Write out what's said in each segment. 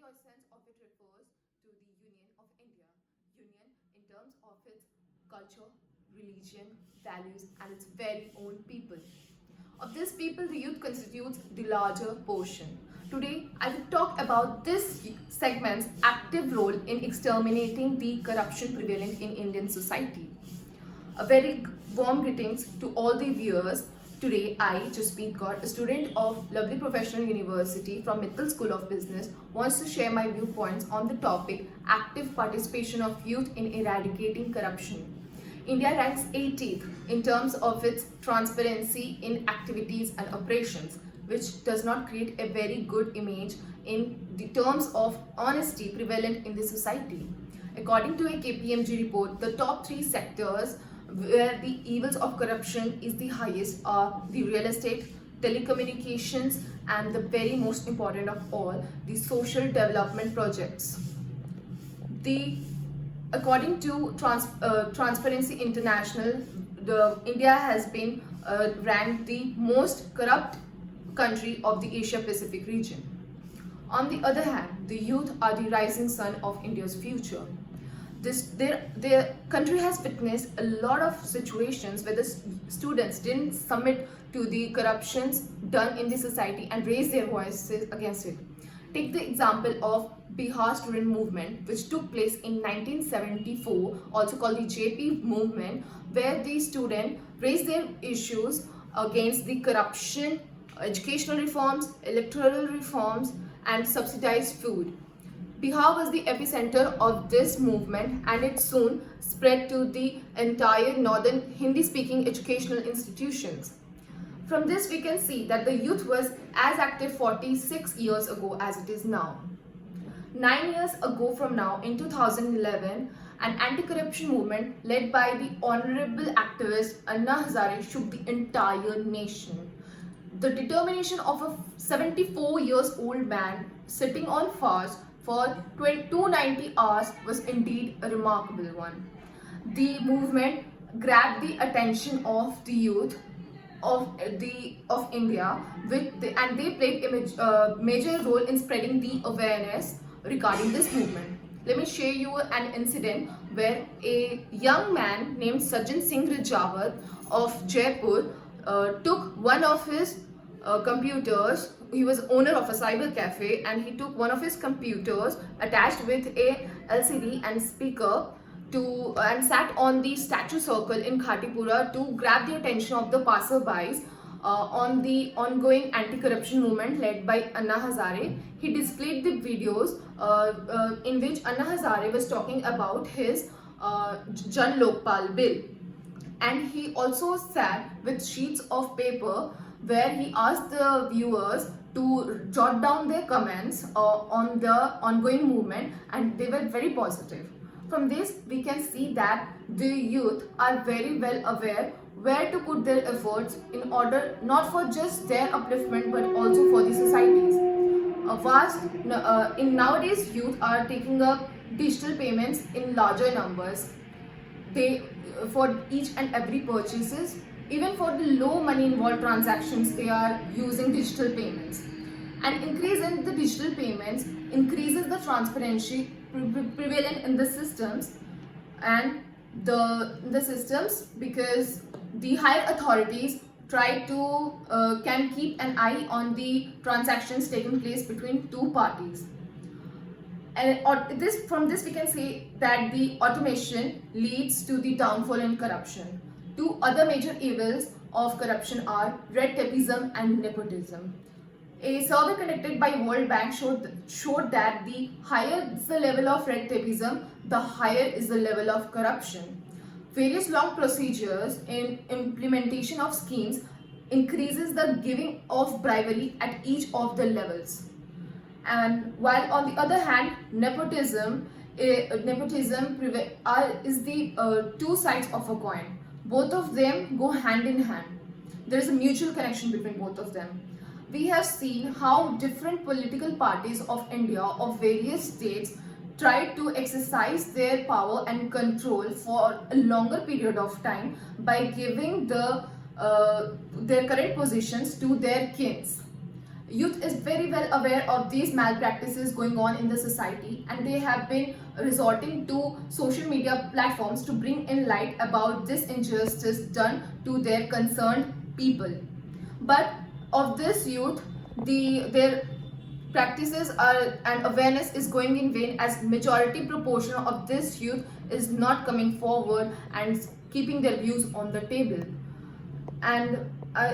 your sense of it refers to the Union of India. Union in terms of its culture, religion, values, and its very own people. Of this people, the youth constitutes the larger portion. Today, I will talk about this segment's active role in exterminating the corruption prevalent in Indian society. A very warm greetings to all the viewers. Today, I, Jaspreet Kaur, a student of Lovely Professional University from Mittal School of Business, wants to share my viewpoints on the topic active participation of youth in eradicating corruption. India ranks 18th in terms of its transparency in activities and operations, which does not create a very good image in the terms of honesty prevalent in the society. According to a KPMG report, the top three sectors where the evils of corruption is the highest are the real estate, telecommunications, and the very most important of all, the social development projects. The According to Transparency International, India has been ranked the most corrupt country of the Asia Pacific region. On the other hand, the youth are the rising sun of India's future. Their country has witnessed a lot of situations where the students didn't submit to the corruptions done in the society and raise their voices against it. Take the example of Bihar student movement, which took place in 1974, also called the JP movement, where the students raised their issues against the corruption, educational reforms, electoral reforms, and subsidized food. Bihar was the epicenter of this movement, and it soon spread to the entire northern Hindi-speaking educational institutions. From this, we can see that the youth was as active 46 years ago as it is now. 9 years ago from now, in 2011, an anti-corruption movement led by the honorable activist Anna Hazare shook the entire nation. The determination of a 74 years old man sitting on fast for 290 hours was indeed a remarkable one. The movement grabbed the attention of the youth of India, and they played a major role in spreading the awareness regarding this movement. Let me share you an incident where a young man named Sajjan Singh Rajawat of Jaipur took one of his computers. He was owner of a cyber cafe, and he took one of his computers attached with a LCD and speaker and sat on the statue circle in Khatipura to grab the attention of the passerbys on the ongoing anti-corruption movement led by Anna Hazare. He displayed the videos in which Anna Hazare was talking about his Jan Lokpal bill, and he also sat with sheets of paper where he asked the viewers to jot down their comments on the ongoing movement, and they were very positive. From this, we can see that the youth are very well aware where to put their efforts in order not for just their upliftment but also for the societies. In nowadays, youth are taking up digital payments in larger numbers. They for each and every purchases, even for the low money involved transactions, they are using digital payments. An increase in the digital payments increases the transparency prevalent in the systems and the systems, because the higher authorities try to can keep an eye on the transactions taking place between two parties. And from this we can say that the automation leads to the downfall in corruption. Two other major evils of corruption are red tapeism and nepotism. A survey conducted by World Bank showed that the higher is the level of red tapeism, the higher is the level of corruption. Various long procedures in implementation of schemes increases the giving of bribery at each of the levels. And while on the other hand, nepotism is the two sides of a coin. Both of them go hand in hand. There is a mutual connection between both of them. We have seen how different political parties of India of various states try to exercise their power and control for a longer period of time by giving their current positions to their kins. Youth is very well aware of these malpractices going on in the society, and they have been resorting to social media platforms to bring in light about this injustice done to their concerned people. But of this youth, their practices are and awareness is going in vain, as majority proportion of this youth is not coming forward and keeping their views on the table. And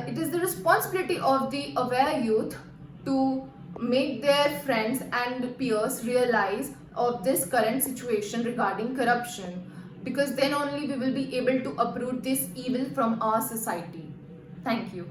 it is the responsibility of the aware youth to make their friends and peers realize of this current situation regarding corruption, because then only we will be able to uproot this evil from our society. Thank you.